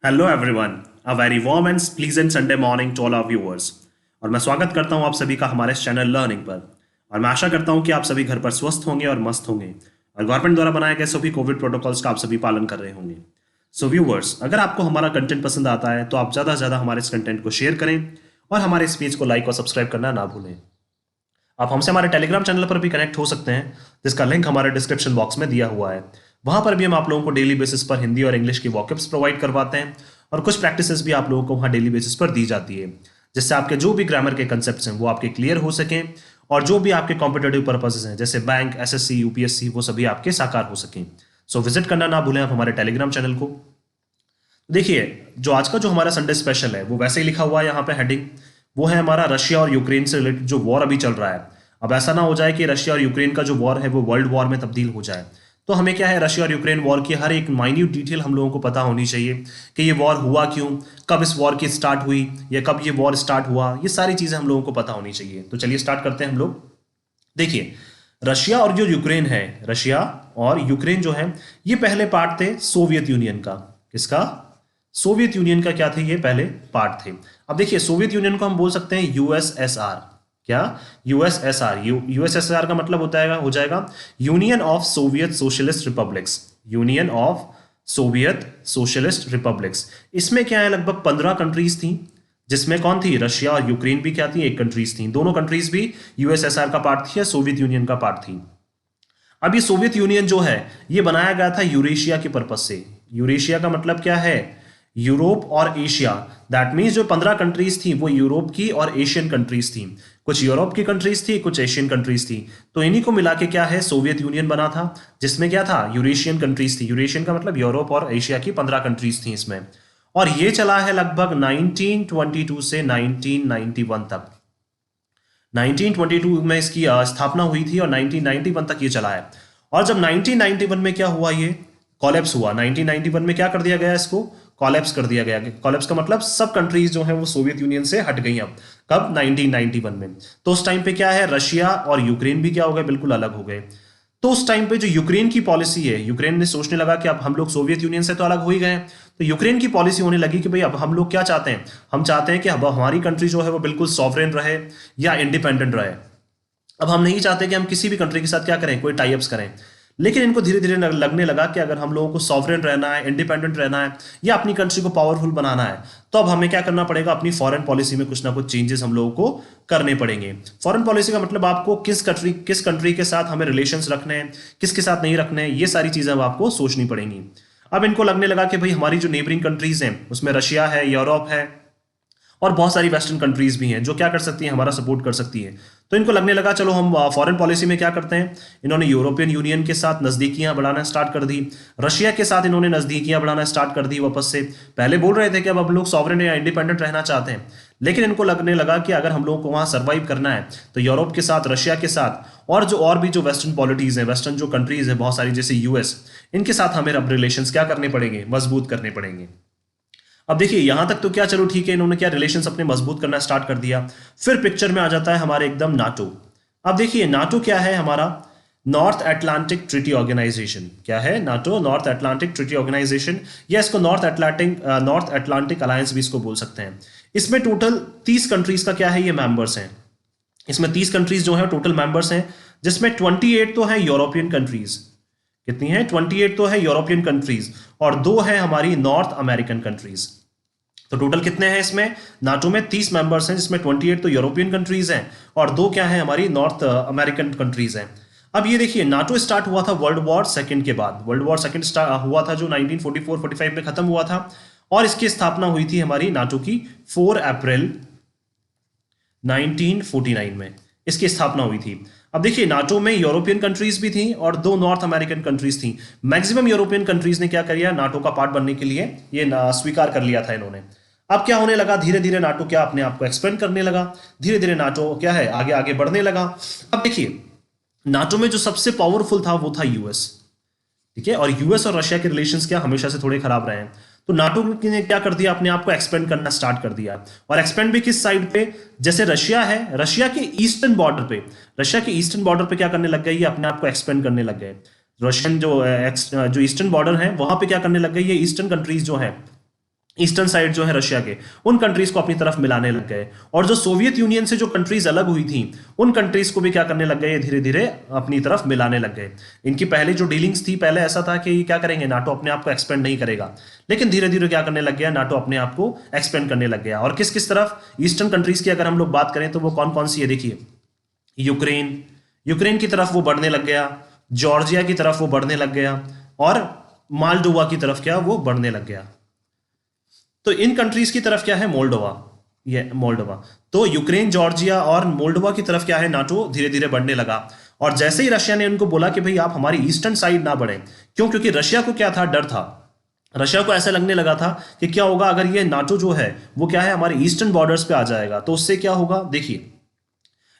Hello everyone, a very warm and pleasant Sunday morning to all our viewers. और मैं स्वागत करता हूं आप सभी का हमारे इस चैनल लर्निंग पर। और मैं आशा करता हूं कि आप सभी घर पर स्वस्थ होंगे और मस्त होंगे और गवर्नमेंट द्वारा बनाए गए सभी कोविड प्रोटोकॉल्स का आप सभी पालन कर रहे होंगे। सो व्यूअर्स, अगर आपको हमारा कंटेंट पसंद आता है तो आप ज़्यादा से ज़्यादा हमारे इस कंटेंट को शेयर करें और हमारे इस पेज को लाइक और सब्सक्राइब करना ना भूलें। आप हमसे हमारे टेलीग्राम चैनल पर भी कनेक्ट हो सकते हैं, जिसका लिंक हमारे डिस्क्रिप्शन बॉक्स में दिया हुआ है। वहां पर भी हम आप लोगों को डेली बेसिस पर हिंदी और इंग्लिश की वॉकअप्स प्रोवाइड करवाते हैं और कुछ प्रैक्टिसेस भी आप लोगों को वहाँ डेली बेसिस पर दी जाती है, जिससे आपके जो भी ग्रामर के कंसेप्ट हैं वो आपके क्लियर हो सकें और जो भी आपके कॉम्पिटेटिव पर्पसेस हैं जैसे बैंक, एसएससी, यूपीएससी, वो सभी आपके साकार हो सकें। सो विजिट करना ना भूलें आप हमारे टेलीग्राम चैनल को। देखिए, जो आज का जो हमारा संडे स्पेशल है वो वैसे ही लिखा हुआ है यहाँ पे हेडिंग। वो है हमारा रशिया और यूक्रेन से रिलेटेड जो वॉर अभी चल रहा है। अब ऐसा ना हो जाए कि रशिया और यूक्रेन का जो वॉर है वो वर्ल्ड वॉर में तब्दील हो जाए। तो हमें क्या है, रशिया और यूक्रेन वॉर की हर एक माइन्यूट डिटेल हम लोगों को पता होनी चाहिए कि ये वॉर हुआ क्यों, कब इस वॉर की स्टार्ट हुई या कब ये वॉर स्टार्ट हुआ। ये सारी चीज़ें हम लोगों को पता होनी चाहिए। तो चलिए स्टार्ट करते हैं हम लोग। देखिए, रशिया और जो यूक्रेन है, रशिया और यूक्रेन जो है, ये पहले पार्ट थे सोवियत यूनियन का। किसका? सोवियत यूनियन का क्या थे? ये पहले पार्ट थे। अब देखिए, सोवियत यूनियन को हम बोल सकते हैं यूएसएसआर। क्या? यूएसएसआर। यूएसएसआर का मतलब होता है, हो जाएगा union of Soviet socialist republics. Union of Soviet socialist republics. इसमें क्या है, लगभग 15 कंट्रीज थी, जिसमें कौन थी? रशिया और यूक्रेन भी क्या थी? एक कंट्रीज थी। दोनों कंट्रीज भी यूएसएसआर का पार्ट थी या सोवियत यूनियन का पार्ट थी। अब ये सोवियत यूनियन जो है, ये बनाया गया था यूरेशिया के पर्पज से। यूरेशिया का मतलब क्या है? यूरोप और एशिया। दैट मीन्स जो 15 कंट्रीज थी वो यूरोप की और एशियन कंट्रीज थी। कुछ यूरोप की कंट्रीज थी, कुछ एशियन कंट्रीज थी। तो इन्हीं को मिला के क्या है, सोवियत यूनियन बना था, जिसमें क्या था? यूरेशियन कंट्रीज थी। यूरेशियन का मतलब यूरोप और एशिया की 15 कंट्रीज थी इसमें। और ये चला है लगभग 1922 से 1991 तक। 1922 में इसकी स्थापना हुई थी और 1991 तक ये चला है। और जब 1991 में क्या हुआ, ये कॉलेप्स हुआ। 1991 में क्या कर दिया गया, इसको कॉलेप्स कर दिया गया। कॉलेप्स का मतलब सब कंट्रीज जो हैं वो सोवियत यूनियन से हट गई। अब कब? 1991 में। तो उस टाइम पे क्या है, रशिया और यूक्रेन भी क्या हो गए, बिल्कुल अलग हो गए। तो उस टाइम पे जो यूक्रेन की पॉलिसी है, यूक्रेन ने सोचने लगा कि अब हम लोग सोवियत यूनियन से तो अलग हो ही गए। तो यूक्रेन की पॉलिसी होने लगी कि भाई अब हम लोग क्या चाहते हैं, हम चाहते हैं कि अब हमारी कंट्री जो है वो बिल्कुल सॉवरेन रहे या इंडिपेंडेंट रहे। अब हम नहीं चाहते कि हम किसी भी कंट्री के साथ क्या करें, कोई टाई अप्स करें। लेकिन इनको धीरे धीरे लगने लगा कि अगर हम लोगों को सॉवरेन रहना है, इंडिपेंडेंट रहना है या अपनी कंट्री को पावरफुल बनाना है, तो अब हमें क्या करना पड़ेगा, अपनी फॉरेन पॉलिसी में कुछ ना कुछ चेंजेस हम लोगों को करने पड़ेंगे। फॉरेन पॉलिसी का मतलब आपको किस कंट्री के साथ हमें रिलेशंस रखने हैं, किसके साथ नहीं रखने हैं, ये सारी चीजें अब आपको सोचनी पड़ेंगी। अब इनको लगने लगा कि भाई हमारी जो नेबरिंग कंट्रीज हैं उसमें रशिया है, यूरोप है और बहुत सारी वेस्टर्न कंट्रीज भी हैं जो क्या कर सकती हैं, हमारा सपोर्ट कर सकती हैं। तो इनको लगने लगा चलो हम फॉरेन पॉलिसी में क्या करते हैं, इन्होंने यूरोपियन यूनियन के साथ नज़दीकियां बढ़ाना स्टार्ट कर दी। रशिया के साथ इन्होंने नज़दीकियां बढ़ाना स्टार्ट कर दी वापस से। पहले बोल रहे थे कि अब लोग सॉवरेन या इंडिपेंडेंट रहना चाहते हैं, लेकिन इनको लगने लगा कि अगर हम लोगों को वहाँ सर्वाइव करना है तो यूरोप के साथ, रशिया के साथ और भी जो वेस्टर्न पॉलिटीज़ हैं, वेस्टर्न जो कंट्रीज़ हैं बहुत सारी जैसे यूएस, इनके साथ हमें अब रिलेशंस क्या करने पड़ेंगे, मजबूत करने पड़ेंगे। अब देखिए, यहां तक तो क्या, चलो ठीक है, इन्होंने क्या रिलेशंस अपने मजबूत करना स्टार्ट कर दिया। फिर पिक्चर में आ जाता है हमारे एकदम नाटो। अब देखिए, नाटो क्या है हमारा? North Atlantic Treaty Organization. क्या है? NATO, North Atlantic Treaty Organization, या इसको नॉर्थ अटलांटिक अलायंस भी इसको बोल सकते हैं। इसमें टोटल 30 कंट्रीज का क्या है, ये मेंबर्स हैं। इसमें 30 कंट्रीज जो है टोटल मेंबर्स हैं, जिसमें 28 तो है यूरोपियन कंट्रीज। कितनी है? 28 तो है यूरोपियन कंट्रीज और 2 है हमारी नॉर्थ अमेरिकन कंट्रीज। तो टोटल कितने हैं इसमें? नाटो में 30 मेंबर्स हैं, जिसमें 28 तो यूरोपियन कंट्रीज हैं और 2 क्या है, हमारी नॉर्थ अमेरिकन कंट्रीज हैं। अब ये देखिए, नाटो स्टार्ट हुआ था वर्ल्ड वॉर सेकंड के बाद। वर्ल्ड वॉर सेकंड हुआ था जो 1944-45 में खत्म हुआ था और इसकी स्थापना हुई थी हमारी नाटो की 4 अप्रैल 1949 में इसकी स्थापना हुई थी। अब देखिए, नाटो में यूरोपियन कंट्रीज भी थी और 2 नॉर्थ अमेरिकन कंट्रीज थी। मैक्सिमम यूरोपियन कंट्रीज ने क्या किया, नाटो का पार्ट बनने के लिए ये स्वीकार कर लिया था इन्होंने। अब क्या होने लगा, धीरे धीरे नाटो क्या अपने आप को एक्सपेंड करने लगा, धीरे धीरे नाटो क्या है, आगे आगे बढ़ने लगा। अब देखिए, नाटो में जो सबसे पावरफुल था वो था यूएस। ठीक है, और यूएस और रशिया के रिलेशंस क्या हमेशा से थोड़े खराब रहे हैं। तो नाटो ने क्या कर दिया, अपने आप को एक्सपेंड करना स्टार्ट कर दिया। और एक्सपेंड भी किस साइड पे? जैसे रशिया है, रशिया के ईस्टर्न बॉर्डर पे, रशिया के ईस्टर्न बॉर्डर पे क्या करने लग गए, ये अपने आप को एक्सपेंड करने लग गए। रशियन जो ईस्टर्न बॉर्डर है वहां पे क्या करने लग गए, ये ईस्टर्न कंट्रीज जो है ईस्टर्न साइड जो है रशिया के, उन कंट्रीज को अपनी तरफ मिलाने लग गए। और जो सोवियत यूनियन से जो कंट्रीज अलग हुई थी, उन कंट्रीज को भी क्या करने लग गए, धीरे धीरे अपनी तरफ मिलाने लग गए। इनकी पहले जो डीलिंग्स थी, पहले ऐसा था कि ये क्या करेंगे, नाटो अपने आप को एक्सपेंड नहीं करेगा, लेकिन धीरे धीरे क्या करने लग गया, नाटो अपने आप को एक्सपेंड करने लग गया। और किस किस तरफ, ईस्टर्न कंट्रीज की अगर हम लोग बात करें तो वो कौन कौन सी है, देखिए यूक्रेन, यूक्रेन की तरफ वो बढ़ने लग गया, जॉर्जिया की तरफ वो बढ़ने लग गया, और मालडोवा की तरफ क्या वो बढ़ने लग गया। तो इन कंट्रीज की तरफ क्या है, मोल्डोवा, ये मोल्डोवा। तो यूक्रेन, जॉर्जिया और मोल्डोवा की तरफ क्या है, नाटो धीरे धीरे बढ़ने लगा। और जैसे ही रशिया ने उनको बोला कि भाई आप हमारी ईस्टर्न साइड ना बढ़े, क्यों, क्योंकि रशिया को क्या था, डर था। रशिया को ऐसा लगने लगा था कि क्या होगा अगर ये नाटो जो है वो क्या है हमारे ईस्टर्न बॉर्डर्स पे आ जाएगा, तो उससे क्या होगा, देखिए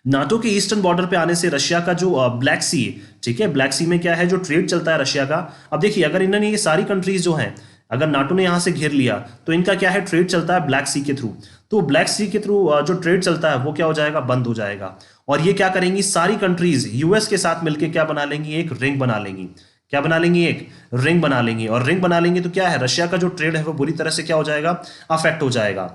नाटो के ईस्टर्न बॉर्डर पे आने से रशिया का जो ब्लैक सी, ठीक है, ब्लैक सी में क्या है जो ट्रेड चलता है रशिया का। अब देखिए अगर इन्होंने ये सारी कंट्रीज जो हैं, अगर नाटो ने यहां से घेर लिया तो इनका क्या है, ट्रेड चलता है ब्लैक सी के थ्रू। तो ब्लैक सी के थ्रू जो ट्रेड चलता है वो क्या हो जाएगा, बंद हो जाएगा। और ये क्या करेंगी, सारी कंट्रीज यूएस के साथ मिलकर क्या बना लेंगी, एक रिंग बना लेंगी। क्या बना लेंगी, एक रिंग बना लेंगी। और रिंग बना लेंगे तो क्या है, रशिया का जो ट्रेड है वो बुरी तरह से क्या हो जाएगा, अफेक्ट हो जाएगा।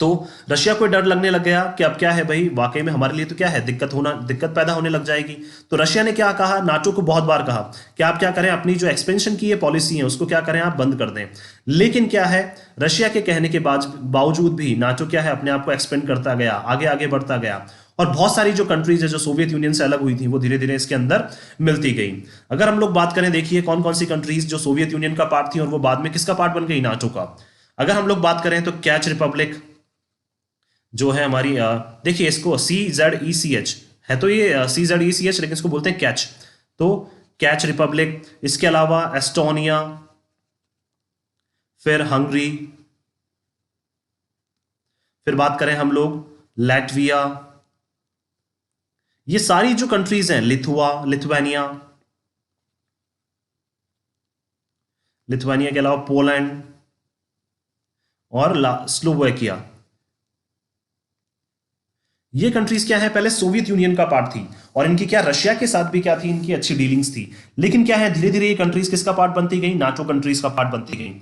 तो रशिया को डर लगने लग गया कि अब क्या है भाई, वाकई में हमारे लिए तो क्या है, दिक्कत पैदा होने लग जाएगी। तो रशिया ने क्या कहा, नाटो को बहुत बार कहा कि आप क्या करें, अपनी जो एक्सपेंशन की ये पॉलिसी है उसको क्या करें, आप बंद कर दें। लेकिन क्या है, रशिया के कहने के बावजूद भी नाटो क्या है, अपने आप को एक्सपेंड करता गया, आगे आगे बढ़ता गया। और बहुत सारी जो कंट्रीज है जो सोवियत यूनियन से अलग हुई थी वो धीरे धीरे इसके अंदर मिलती गई। अगर हम लोग बात करें, देखिए कौन कौन सी कंट्रीज जो सोवियत यूनियन का पार्ट थी और वो बाद में किसका पार्ट बन गई, नाटो का। अगर हम लोग बात करें तो कैच रिपब्लिक जो है हमारी, देखिए इसको CZECH है, तो ये CZECH, लेकिन इसको बोलते हैं कैच। तो कैच रिपब्लिक, इसके अलावा एस्टोनिया, फिर हंगरी, फिर बात करें हम लोग लैटविया, ये सारी जो कंट्रीज हैं, लिथुआनिया, लिथुआनिया के अलावा पोलैंड और स्लोवाकिया, ये कंट्रीज क्या है, पहले सोवियत यूनियन का पार्ट थी। और इनकी क्या, रशिया के साथ भी क्या थी, इनकी अच्छी डीलिंग्स थी। लेकिन क्या है, धीरे धीरे ये कंट्रीज किसका पार्ट बनती गई, नाटो कंट्रीज का पार्ट बनती गई।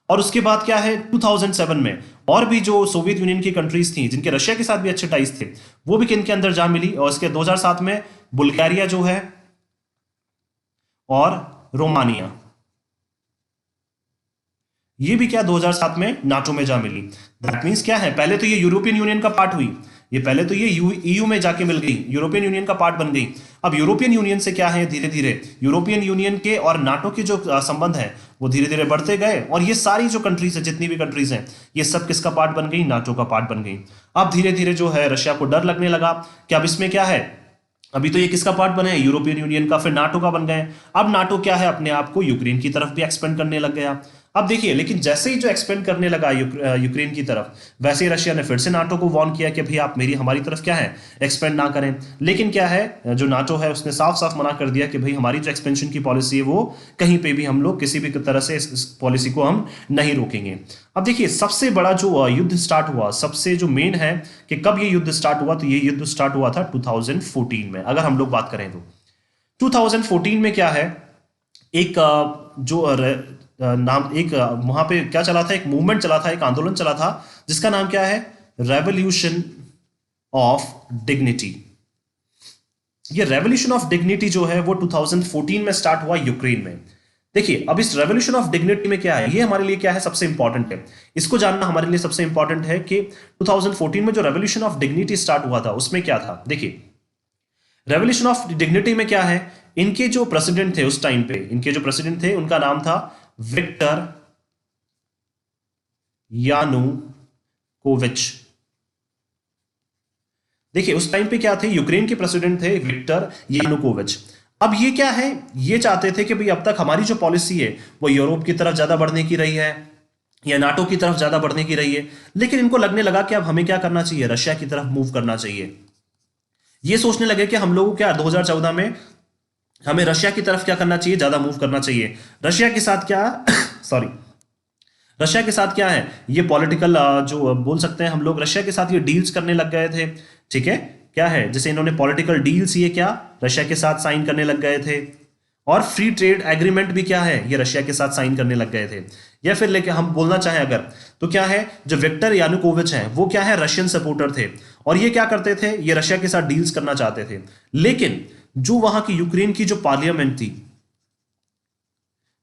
और उसके बाद क्या है, 2007 में और भी जो सोवियत यूनियन की कंट्रीज थी जिनके रशिया के साथ भी अच्छे टाइज थे, वो भी किन के अंदर जा मिली। और इसके 2007 में बुल्गारिया जो है और रोमानिया, ये भी क्या 2007 में नाटो में जा मिली। दैट मींस क्या है, पहले तो ये यूरोपियन यूनियन का पार्ट हुई, ये पहले तो ये ईयू में जाके मिल गई, यूरोपियन यूनियन का पार्ट बन गई। अब यूरोपियन यूनियन से क्या है, धीरे धीरे यूरोपियन यूनियन के और नाटो के जो संबंध है वो धीरे धीरे बढ़ते गए। और ये सारी जो कंट्रीज है, जितनी भी कंट्रीज हैं, ये सब किसका पार्ट बन गई, नाटो का पार्ट बन गई। अब धीरे धीरे जो है रशिया को डर लगने लगा कि अब इसमें क्या है, अभी तो ये किसका पार्ट बने, यूरोपियन यूनियन का, फिर नाटो का बन गए। अब नाटो क्या है, अपने आप को यूक्रेन की तरफ भी एक्सपेंड करने लग गया। अब देखिए, लेकिन जैसे ही जो एक्सपेंड करने लगा यूक्रेन की तरफ, वैसे ही रशिया ने फिर से नाटो को वार्न किया कि भाई आप हमारी तरफ क्या है, एक्सपेंड ना करें। लेकिन क्या है, जो नाटो है उसने साफ साफ मना कर दिया कि भाई हमारी जो एक्सपेंशन की पॉलिसी है वो कहीं पे भी हम लोग किसी भी तरह से इस पॉलिसी को हम नहीं रोकेंगे। अब देखिए, सबसे बड़ा जो युद्ध स्टार्ट हुआ, सबसे जो मेन है कि कब ये युद्ध स्टार्ट हुआ, तो ये युद्ध स्टार्ट हुआ था 2014 में। अगर हम लोग बात करें तो 2014 में क्या है, एक जो नाम, एक वहां पे क्या चला था, एक मूवमेंट चला था, एक आंदोलन चला था, जिसका नाम क्या है, रेवोल्यूशन ऑफ डिग्निटी। ये रेवोल्यूशन ऑफ डिग्निटी जो है वो 2014 में स्टार्ट हुआ यूक्रेन में। देखिए, अब इस रेवोल्यूशन ऑफ डिग्निटी में क्या है, ये हमारे लिए क्या है, सबसे इंपॉर्टेंट है, इसको जानना हमारे लिए सबसे इंपॉर्टेंट है कि 2014 में जो रेवोल्यूशन ऑफ डिग्निटी स्टार्ट हुआ था उसमें क्या था। देखिए, रेवोल्यूशन ऑफ डिग्निटी में क्या है, इनके जो प्रेसिडेंट थे उस टाइम पे, इनके जो प्रेसिडेंट थे उनका नाम था विक्टर यानुकोविच। देखिए, उस टाइम पे क्या थे, यूक्रेन के प्रेसिडेंट थे विक्टर यानुकोविच। अब ये क्या है, ये चाहते थे कि भाई अब तक हमारी जो पॉलिसी है वो यूरोप की तरफ ज्यादा बढ़ने की रही है या नाटो की तरफ ज्यादा बढ़ने की रही है, लेकिन इनको लगने लगा कि अब हमें क्या करना चाहिए, रशिया की तरफ मूव करना चाहिए। ये सोचने लगे कि हम लोग क्या 2014 में हमें रशिया की तरफ क्या करना चाहिए, ज्यादा मूव करना चाहिए। रशिया के साथ क्या सॉरी रशिया के साथ क्या है, ये पॉलिटिकल जो बोल सकते हैं हम लोग, रशिया के साथ ये डील्स करने लग गए थे। ठीक है, क्या है, जैसे इन्होंने पॉलिटिकल डील्स ये क्या रशिया के साथ साइन करने लग गए थे। और फ्री ट्रेड एग्रीमेंट भी क्या है, ये रशिया के साथ साइन करने लग गए थे। या फिर लेके हम बोलना चाहें अगर, तो क्या है, जो विक्टर यानुकोविच हैं वो क्या है, रशियन सपोर्टर थे, और ये क्या करते थे, ये रशिया के साथ डील्स करना चाहते थे। लेकिन जो वहां की यूक्रेन की जो पार्लियामेंट थी,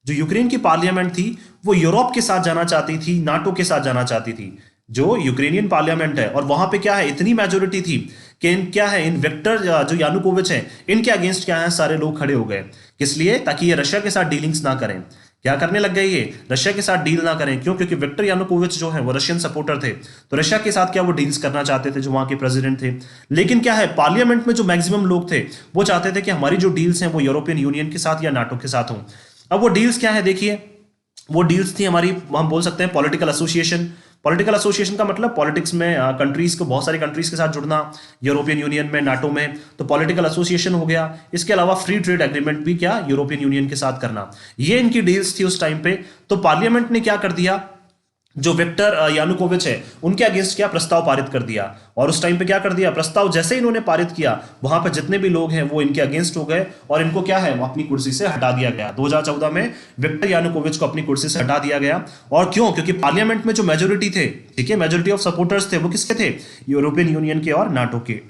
जो यूक्रेन की पार्लियामेंट थी, वो यूरोप के साथ जाना चाहती थी, नाटो के साथ जाना चाहती थी। जो यूक्रेनियन पार्लियामेंट है, और वहां पे क्या है, इतनी मेजोरिटी थी कि इन क्या है, इन विक्टर जो यानुकोविच है, इनके अगेंस्ट क्या है, सारे लोग खड़े हो गए। किस लिए? ताकि ये रशिया के साथ डीलिंग्स ना करें। क्या करने लग गए ये, रशिया के साथ डील ना करें। क्यों? क्योंकि विक्टर यानुकोविच जो है वो रशियन सपोर्टर थे, तो रशिया के साथ क्या वो डील्स करना चाहते थे, जो वहां के प्रेसिडेंट थे। लेकिन क्या है, पार्लियामेंट में जो मैक्सिमम लोग थे वो चाहते थे कि हमारी जो डील्स हैं वो यूरोपियन यूनियन के साथ या नाटो के साथ हों। अब वो डील्स क्या है, देखिए, वो डील्स थी हमारी, हम बोल सकते हैं पॉलिटिकल एसोसिएशन। पॉलिटिकल एसोसिएशन का मतलब पॉलिटिक्स में कंट्रीज को, बहुत सारी कंट्रीज के साथ जुड़ना, यूरोपियन यूनियन में, नाटो में, तो पॉलिटिकल एसोसिएशन हो गया। इसके अलावा फ्री ट्रेड एग्रीमेंट भी क्या, यूरोपियन यूनियन के साथ करना, ये इनकी डील्स थी उस टाइम पे। तो पार्लियामेंट ने क्या कर दिया, जो विक्टर यानुकोविच है उनके अगेंस्ट क्या प्रस्ताव पारित कर दिया। और उस टाइम पे क्या कर दिया, प्रस्ताव जैसे ही इन्होंने पारित किया, वहां पर जितने भी लोग हैं वो इनके अगेंस्ट हो गए, और इनको क्या है, अपनी कुर्सी से हटा दिया गया। 2014 में विक्टर यानुकोविच को अपनी कुर्सी से हटा दिया गया। और क्यों? क्योंकि पार्लियामेंट में जो मेजोरिटी थे, ठीक है, मेजोरिटी ऑफ सपोर्टर्स थे, वो किसके थे, यूरोपियन यूनियन के और नाटो के।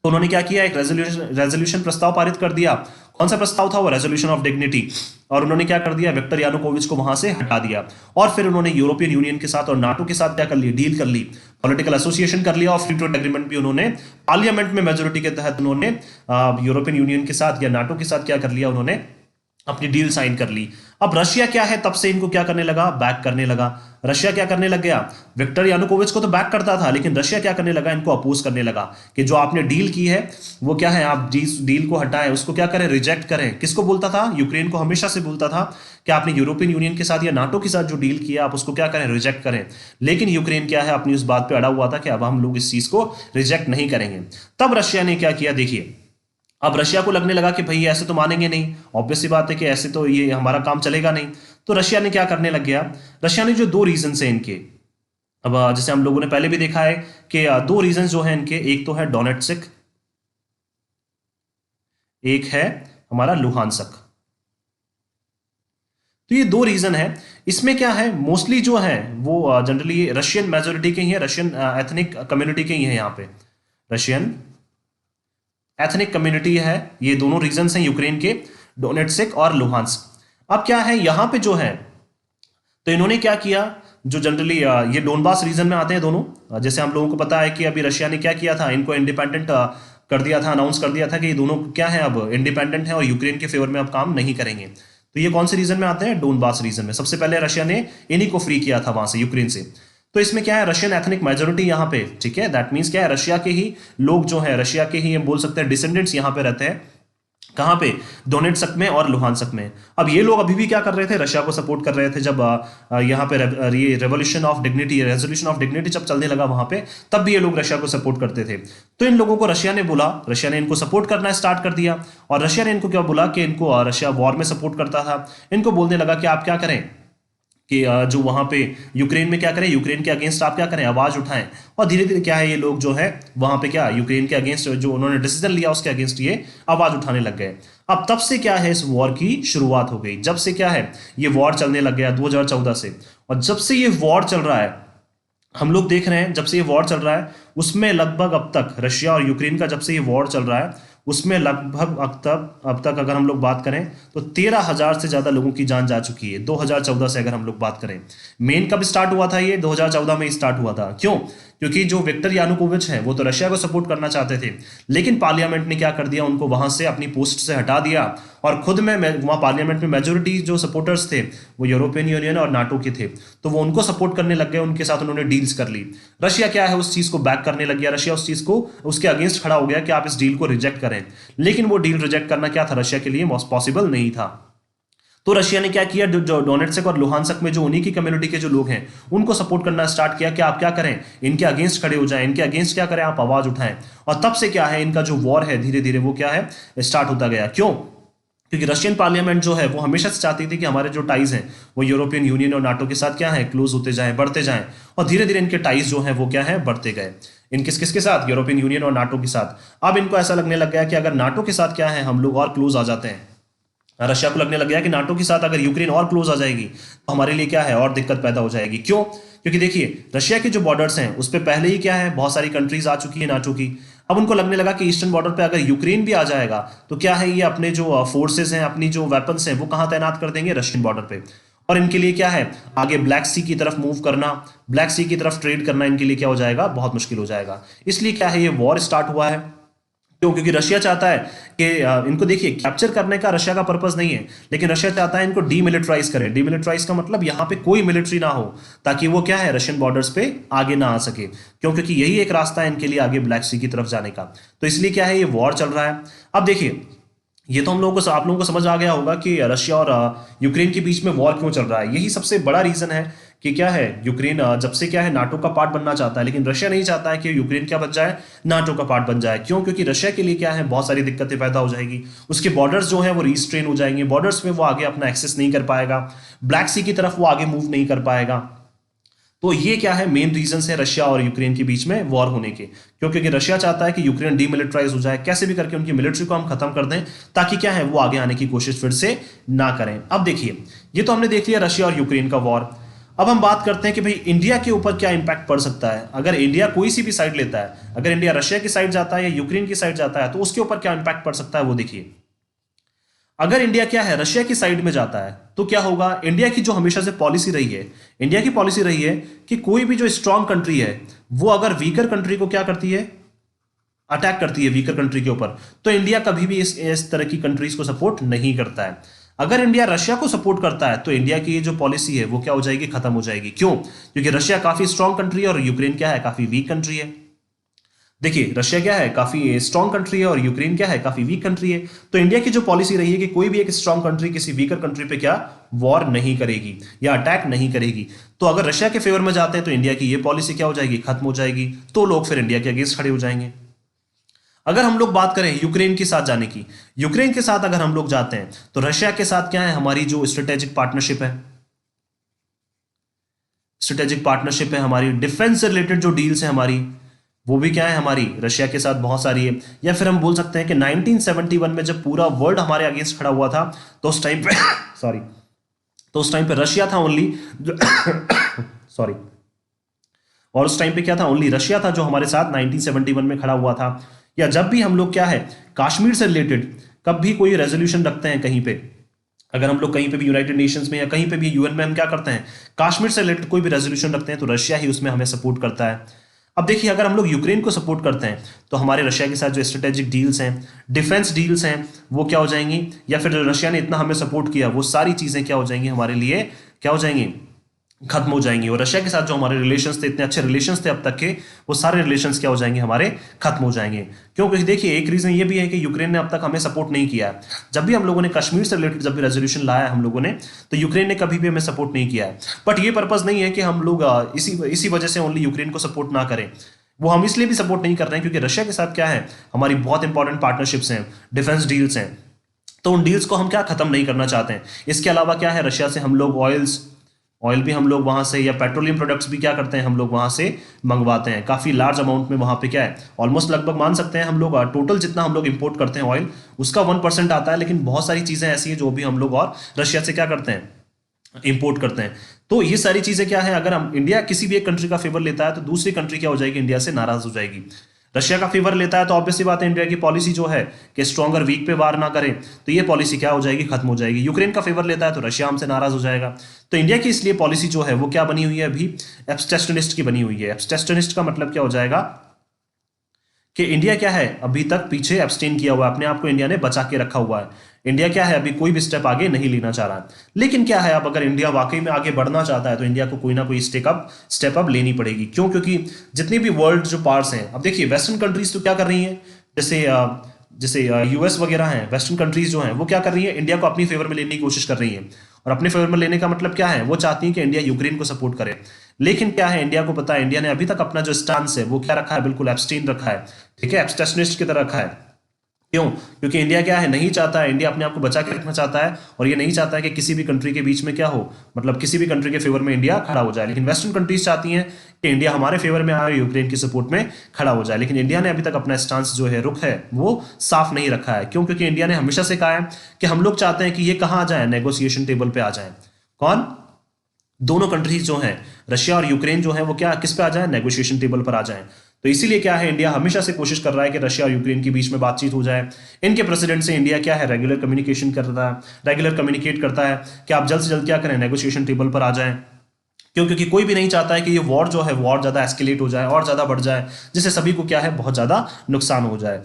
तो उन्होंने क्या किया, एक रेजोल्यूशन प्रस्ताव पारित कर दिया। कौन सा प्रस्ताव था वो, रेजोल्यूशन ऑफ डिग्निटी। और उन्होंने क्या कर दिया, विक्टर यानुकोविच को वहां से हटा दिया। और फिर उन्होंने यूरोपियन यूनियन के साथ और नाटो के साथ क्या कर लिया, डील कर ली, पॉलिटिकल एसोसिएशन कर लिया, और फ्री ट्रेड एग्रीमेंट भी उन्होंने पार्लियामेंट में मेजोरिटी के तहत उन्होंने यूरोपियन यूनियन के साथ या नाटो के साथ क्या कर लिया, उन्होंने अपनी डील साइन कर ली। अब रशिया क्या है, तब से इनको क्या करने लगा, बैक करने लगा। रशिया क्या करने लग गया, विक्टर यानुकोविच को तो बैक करता था, लेकिन रशिया क्या करने लगा, इनको अपोज करने लगा कि जो आपने डील की है वो क्या है, आप डील को हटाएं, उसको क्या करें, रिजेक्ट करें। किसको बोलता था, यूक्रेन को हमेशा से बोलता था कि आपने यूरोपियन यूनियन के साथ या नाटो के साथ जो डील किया आप उसको क्या करें, रिजेक्ट करें। लेकिन यूक्रेन क्या है, अपनी उस बात पर अड़ा हुआ था कि अब हम लोग इस चीज को रिजेक्ट नहीं करेंगे। तब रशिया ने क्या किया, देखिए, अब रशिया को लगने लगा कि भाई ऐसे तो मानेंगे नहीं, ऑब्वियस सी बात है कि ऐसे तो ये हमारा काम चलेगा नहीं। तो रशिया ने क्या करने लग गया, रशिया ने जो दो रीजन है इनके, अब जैसे हम लोगों ने पहले भी देखा है कि दो रीजन जो है इनके, एक तो है डोनेट्स्क, एक है हमारा लुहानस्क। तो ये दो रीजन है। इसमें क्या है, मोस्टली जो है वो जनरली रशियन मेजोरिटी के ही है, रशियन एथनिक कम्युनिटी के ही है। यहाँ पे रशियन एथनिक कम्युनिटी है, ये दोनों रीजन्स हैं यूक्रेन के, डोनेट्स्क और लुहांस्क। अब क्या है यहाँ पे जो है, तो इन्होंने क्या किया, जो जनरली ये डोनबास रीजन में आते हैं दोनों। जैसे हम लोगों को पता है कि अभी रशिया ने क्या किया था, इनको इंडिपेंडेंट कर दिया था, अनाउंस कर दिया था कि ये दोनों क्या है, अब इंडिपेंडेंट है और यूक्रेन के फेवर में अब काम नहीं करेंगे। तो ये कौन से रीजन में आते हैं, डोनबास रीजन में। सबसे पहले रशिया ने इन्हीं को फ्री किया था वहां से, यूक्रेन से। तो इसमें क्या है, रशियन एथनिक मेजोरिटी यहाँ पे, ठीक है, दैट मीन्स क्या है, रशिया के ही लोग जो है, रशिया के ही हम बोल सकते हैं डिसेंडेंट्स यहाँ पे रहते हैं। कहां पे, डोनेट्स्क में और लुहानस्क में। अब ये लोग अभी भी क्या कर रहे थे, रशिया को सपोर्ट कर रहे थे। जब यहाँ पे ये revolution of dignity, resolution of dignity जब चलने लगा वहां पे, तब भी ये लोग रशिया को सपोर्ट करते थे। तो इन लोगों को रशिया ने बोला, रशिया ने इनको सपोर्ट करना स्टार्ट कर दिया। और रशिया ने इनको क्या बोला कि इनको रशिया वॉर में सपोर्ट करता था, इनको बोलने लगा कि आप क्या करें, कि जो वहां पे यूक्रेन में क्या करें, यूक्रेन के अगेंस्ट आप क्या करें, आवाज उठाएं। और धीरे धीरे क्या है, ये लोग जो है वहां पे क्या, यूक्रेन के अगेंस्ट जो उन्होंने डिसीजन लिया उसके अगेंस्ट ये आवाज उठाने लग गए। अब तब से क्या है, इस वॉर की शुरुआत हो गई। जब से क्या है, ये वॉर चलने लग गया 2014 से। और जब से ये वॉर चल रहा है, हम लोग देख रहे हैं, जब से ये वॉर चल रहा है उसमें लगभग अब तक रशिया और यूक्रेन का, जब से ये वॉर चल रहा है उसमें लगभग अब तक अगर हम लोग बात करें तो 13,000 से ज्यादा लोगों की जान जा चुकी है 2014 से। अगर हम लोग बात करें, मेन कब स्टार्ट हुआ था, ये 2014 में स्टार्ट हुआ था। क्यों? क्योंकि जो विक्टर यानुकोविच है वो तो रशिया को सपोर्ट करना चाहते थे, लेकिन पार्लियामेंट ने क्या कर दिया, उनको वहां से अपनी पोस्ट से हटा दिया। और खुद में वहां पार्लियामेंट में मेजोरिटी जो सपोर्टर्स थे वो यूरोपियन यूनियन और नाटो के थे, तो वो उनको सपोर्ट करने लग गए, उनके साथ उन्होंने डील्स कर ली। रशिया क्या है, उस चीज को बैक करने लग गया, रशिया उस चीज को उसके अगेंस्ट खड़ा हो गया कि आप इस डील को रिजेक्ट करें। लेकिन वो डील रिजेक्ट करना क्या था, रशिया के लिए पॉसिबल नहीं था। तो रशिया ने क्या किया, जो डोनेट्स्क और लुहानस्क में जो उन्हीं की कम्युनिटी के जो लोग हैं उनको सपोर्ट करना स्टार्ट किया कि आप क्या करें, इनके अगेंस्ट खड़े हो जाएं, इनके अगेंस्ट क्या करें, आप आवाज उठाएं। और तब से क्या है, इनका जो वॉर है धीरे धीरे वो क्या है, स्टार्ट होता गया। क्यों? क्योंकि रशियन पार्लियामेंट जो है वो हमेशा से चाहती थी कि हमारे जो टाइज हैं वो यूरोपियन यूनियन और नाटो के साथ क्या है, क्लोज होते जाएं, बढ़ते जाएं। और धीरे धीरे इनके टाइज जो है वो क्या है, बढ़ते गए। इन किसके साथ, यूरोपियन यूनियन और नाटो के साथ। अब इनको ऐसा लगने लग गया कि अगर नाटो के साथ क्या है हम लोग और क्लोज आ जाते हैं, रशिया को लगने लग गया कि नाटो के साथ अगर यूक्रेन और क्लोज आ जाएगी तो हमारे लिए क्या है, और दिक्कत पैदा हो जाएगी। क्यों? क्योंकि देखिए रशिया के जो बॉर्डर्स हैं उस पर पहले ही क्या है, बहुत सारी कंट्रीज आ चुकी है नाटो की। अब उनको लगने लगा कि ईस्टर्न बॉर्डर पे अगर यूक्रेन भी आ जाएगा तो क्या है, ये अपने जो फोर्सेस हैं, अपनी जो वेपन्स हैं, वो कहाँ तैनात कर देंगे, रशियन बॉर्डर पे। और इनके लिए क्या है, आगे ब्लैक सी की तरफ मूव करना, ब्लैक सी की तरफ ट्रेड करना इनके लिए क्या हो जाएगा, बहुत मुश्किल हो जाएगा। इसलिए क्या है, ये वॉर स्टार्ट हुआ है। क्यों? क्योंकि रशिया चाहता है कि इनको देखिए कैप्चर करने का रशिया का पर्पस नहीं है, लेकिन रशिया चाहता है इनको डीमिलिटराइज करे। डीमिलिटराइज का मतलब यहां पे कोई मिलिट्री ना हो, ताकि वो क्या है, रशियन बॉर्डर्स पे आगे ना आ सके। क्यों? क्योंकि यही एक रास्ता है इनके लिए आगे ब्लैक सी की तरफ जाने का। तो इसलिए क्या है, ये वॉर चल रहा है। अब देखिए, ये तो हम लोगों को, आप लोगों को समझ आ गया होगा कि रशिया और यूक्रेन के बीच में वॉर क्यों चल रहा है। यही सबसे बड़ा रीजन है कि क्या है, यूक्रेन जब से क्या है नाटो का पार्ट बनना चाहता है, लेकिन रशिया नहीं चाहता है कि यूक्रेन क्या बन जाए, नाटो का पार्ट बन जाए। क्यों? क्योंकि रशिया के लिए क्या है, बहुत सारी दिक्कतें पैदा हो जाएगी। उसके बॉर्डर्स जो है वो रिस्ट्रेन हो जाएंगे, बॉर्डर्स में वो आगे अपना एक्सेस नहीं कर पाएगा, ब्लैक सी की तरफ वो आगे मूव नहीं कर पाएगा। तो ये क्या है, मेन रीजन है रशिया और यूक्रेन के बीच में वॉर होने के। क्योंकि रशिया चाहता है कि यूक्रेन डीमिलिटराइज हो जाए, कैसे भी करके उनकी मिलिट्री को हम खत्म कर दें, ताकि क्या है, वो आगे आने की कोशिश फिर से ना करें। अब देखिए, ये तो हमने देख लिया रशिया और यूक्रेन का वॉर। अब हम बात करते हैं कि भाई इंडिया के ऊपर क्या इंपैक्ट पड़ सकता है अगर इंडिया कोई सी भी साइड लेता है। अगर इंडिया रशिया की साइड जाता है या यूक्रेन की साइड जाता है तो उसके ऊपर क्या इंपैक्ट पड़ सकता है, वो देखिए। अगर इंडिया क्या है, रशिया की साइड में जाता है तो क्या होगा, इंडिया की जो हमेशा से पॉलिसी रही है, इंडिया की पॉलिसी रही है कि कोई भी जो स्ट्रांग कंट्री है वो अगर वीकर कंट्री को क्या करती है, अटैक करती है वीकर कंट्री के ऊपर, तो इंडिया कभी भी इस तरह की कंट्रीज को सपोर्ट नहीं करता है। अगर इंडिया रशिया को सपोर्ट करता है तो इंडिया की ये जो पॉलिसी है वो क्या हो जाएगी, खत्म हो जाएगी। क्यों? क्योंकि रशिया काफी स्ट्रांग कंट्री है और यूक्रेन क्या है, काफी वीक कंट्री है। देखिए रशिया क्या है, काफी स्ट्रांग कंट्री है और यूक्रेन क्या है, काफी वीक कंट्री है। तो इंडिया की जो पॉलिसी रही है कि कोई भी एक स्ट्रांग कंट्री किसी वीकर कंट्री पे क्या वॉर नहीं करेगी या अटैक नहीं करेगी। तो अगर रशिया के फेवर में जाते हैं तो इंडिया की ये पॉलिसी क्या हो जाएगी, खत्म हो जाएगी। तो लोग फिर इंडिया के अगेंस्ट खड़े हो जाएंगे। अगर हम लोग बात करें यूक्रेन के साथ जाने की, यूक्रेन के साथ अगर हम लोग जाते हैं तो रशिया के साथ क्या है, हमारी जो स्ट्रेटेजिक पार्टनरशिप है, स्ट्रेटेजिक पार्टनरशिप है हमारी, डिफेंस से रिलेटेड जो डील्स है हमारी, वो भी क्या है, हमारी रशिया के साथ बहुत सारी है। या फिर हम बोल सकते हैं कि 1971 में जब पूरा वर्ल्ड हमारे अगेंस्ट खड़ा हुआ था तो उस टाइम पे सॉरी, तो उस टाइम पे रशिया था ओनली सॉरी, और उस टाइम पे क्या था, ओनली रशिया था जो हमारे साथ 1971 में खड़ा हुआ था। या जब भी हम लोग क्या है, कश्मीर से रिलेटेड कब भी कोई रेजोल्यूशन रखते हैं कहीं पे, अगर हम लोग कहीं पे भी यूनाइटेड नेशंस में या कहीं पे भी यूएन में हम क्या करते हैं, कश्मीर से रिलेटेड कोई भी रेजोल्यूशन रखते हैं तो रशिया ही उसमें हमें सपोर्ट करता है। अब देखिए, अगर हम लोग यूक्रेन को सपोर्ट करते हैं तो हमारे रशिया के साथ जो स्ट्रेटेजिक डील्स हैं, डिफेंस डील्स हैं, वो क्या हो जाएंगी, या फिर रशिया ने इतना हमें सपोर्ट किया वो सारी चीजें क्या हो जाएंगी, हमारे लिए क्या हो जाएंगी, खत्म हो जाएंगी। और रशिया के साथ जो हमारे रिलेशंस थे, इतने अच्छे रिलेशंस थे अब तक के, वो सारे रिलेशंस क्या हो जाएंगे, हमारे खत्म हो जाएंगे। क्यों? क्योंकि देखिए एक रीजन ये भी है कि यूक्रेन ने अब तक हमें सपोर्ट नहीं किया है। जब भी हम लोगों ने कश्मीर से रिलेटेड जब भी रेजोल्यूशन लाया है हम लोगों ने, तो यूक्रेन ने कभी भी हमें सपोर्ट नहीं किया है। बट ये पर्पज नहीं है कि हम लोग इसी वजह से ओनली यूक्रेन को सपोर्ट ना करें। वो हम इसलिए भी सपोर्ट नहीं कर रहे हैं क्योंकि रशिया के साथ क्या है, हमारी बहुत इंपॉर्टेंट पार्टनरशिप्स हैं, डिफेंस डील्स हैं, तो उन डील्स को हम क्या खत्म नहीं करना चाहते हैं। इसके अलावा क्या है, रशिया से हम लोग ऑयल भी हम लोग वहां से, या पेट्रोलियम प्रोडक्ट्स भी क्या करते हैं, हम लोग वहां से मंगवाते हैं काफी लार्ज अमाउंट में। वहां पे क्या है, ऑलमोस्ट लगभग मान सकते हैं हम लोग टोटल जितना हम लोग इंपोर्ट करते हैं ऑयल, उसका 1% आता है। लेकिन बहुत सारी चीजें ऐसी हैं जो भी हम लोग और रशिया से क्या करते हैं, इंपोर्ट करते हैं। तो ये सारी चीजें क्या है, अगर हम इंडिया किसी भी एक कंट्री का फेवर लेता है तो दूसरी कंट्री क्या हो जाएगी, इंडिया से नाराज हो जाएगी। रशिया का फेवर लेता है तो ऑब्वियसली बात है, इंडिया की पॉलिसी जो है कि स्ट्रॉन्गर वीक पे वार ना करें, तो ये पॉलिसी क्या हो जाएगी, खत्म हो जाएगी। यूक्रेन का फेवर लेता है तो रशिया हमसे नाराज हो जाएगा। तो इंडिया की इसलिए पॉलिसी जो है वो क्या बनी हुई है, अभी एब्स्टेशनिस्ट की बनी हुई है। एब्स्टेशनिस्ट का मतलब क्या हो जाएगा कि इंडिया क्या है, अभी तक पीछे एब्सटेन किया हुआ है, अपने आप को इंडिया ने बचा के रखा हुआ है। इंडिया क्या है, अभी कोई भी स्टेप आगे नहीं लेना चाह रहा है। लेकिन क्या है, अब अगर इंडिया वाकई में आगे बढ़ना चाहता है तो इंडिया को कोई ना कोई स्टेप अप लेनी पड़ेगी। क्यों? क्योंकि जितनी भी वर्ल्ड जो पार्ट्स हैं, अब देखिए वेस्टर्न कंट्रीज तो क्या कर रही हैं, जैसे जैसे यूएस वगैरह हैं, वेस्टर्न कंट्रीज जो हैं वो क्या कर रही है, इंडिया को अपनी फेवर में लेने की कोशिश कर रही है। और अपने फेवर में लेने का मतलब क्या है, वो चाहती है कि इंडिया यूक्रेन को सपोर्ट करे। लेकिन क्या है, इंडिया को पता है, इंडिया ने अभी तक अपना जो स्टांस है वो क्या रखा है, बिल्कुल एब्सटेन रखा है, ठीक है, एब्स्टेशनिस्ट की तरह रखा है। क्यों? क्योंकि इंडिया क्या है, नहीं चाहता है, इंडिया अपने आप को बचा के रखना चाहता है और ये नहीं चाहता है कि किसी भी कंट्री के बीच में क्या हो, मतलब किसी भी कंट्री के फेवर में इंडिया खड़ा हो जाए। लेकिन वेस्टर्न कंट्रीज चाहती हैं कि इंडिया हमारे फेवर में आए, यूक्रेन की सपोर्ट में खड़ा हो जाए। लेकिन इंडिया ने अभी तक अपना स्टांस जो है, रुख है, वो साफ नहीं रखा है। क्यों? क्योंकि इंडिया ने हमेशा से कहा है कि हम लोग चाहते हैं कि ये कहाँ आ जाए, नेगोशिएशन टेबल पे आ जाए। कौन? दोनों कंट्रीज जो हैं, रशिया और यूक्रेन जो है, वो क्या किस पे आ जाए, नेगोशिएशन टेबल पर आ जाए। तो इसीलिए क्या है, इंडिया हमेशा से कोशिश कर रहा है कि रशिया और यूक्रेन के बीच में बातचीत हो जाए। इनके प्रेसिडेंट से इंडिया क्या है, रेगुलर कम्युनिकेशन करता है, रेगुलर कम्युनिकेट करता है कि आप जल्द से जल्द क्या करें, नेगोशिएशन टेबल पर आ जाएं। क्यों? क्योंकि कोई भी नहीं चाहता है कि ये वॉर जो है, वॉर ज़्यादा एस्केलेट हो जाए और ज़्यादा बढ़ जाए, जिससे सभी को क्या है, बहुत ज़्यादा नुकसान हो जाए।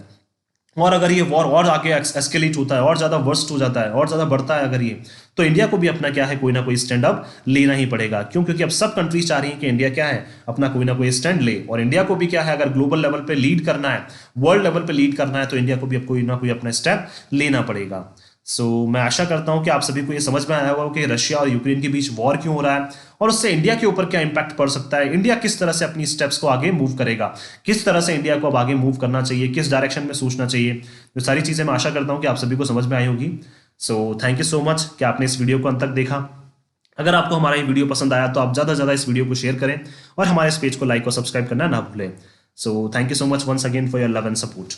और अगर ये वॉर और आगे एस्केलेट होता है और ज़्यादा वर्स्ट हो जाता है और ज़्यादा बढ़ता है अगर ये, तो इंडिया को भी अपना क्या है, कोई ना कोई स्टैंड अप लेना ही पड़ेगा। क्यों? क्योंकि अब सब कंट्रीज चाह रही हैं कि इंडिया क्या है, अपना कोई ना कोई स्टैंड ले। और इंडिया को भी क्या है, अगर ग्लोबल लेवल पे लीड करना है, वर्ल्ड लेवल पे लीड करना है, तो इंडिया को भी अब कोई ना कोई अपना स्टेप लेना पड़ेगा। मैं आशा करता हूं कि आप सभी को ये समझ में आया होगा कि रशिया और यूक्रेन के बीच वॉर क्यों हो रहा है और उससे इंडिया के ऊपर क्या इंपैक्ट पड़ सकता है, इंडिया किस तरह से अपनी स्टेप्स को आगे मूव करेगा, किस तरह से इंडिया को अब आगे मूव करना चाहिए, किस डायरेक्शन में सोचना चाहिए। जो सारी चीज़ें मैं आशा करता हूं कि आप सभी को समझ में आई होगी। थैंक यू सो मच कि आपने इस वीडियो को अंत तक देखा। अगर आपको हमारा ये वीडियो पसंद आया तो आप ज़्यादा से ज़्यादा इस वीडियो को शेयर करें और हमारे इस पेज को लाइक और सब्सक्राइब करना ना भूलें। Thank you so much once again for your love and support.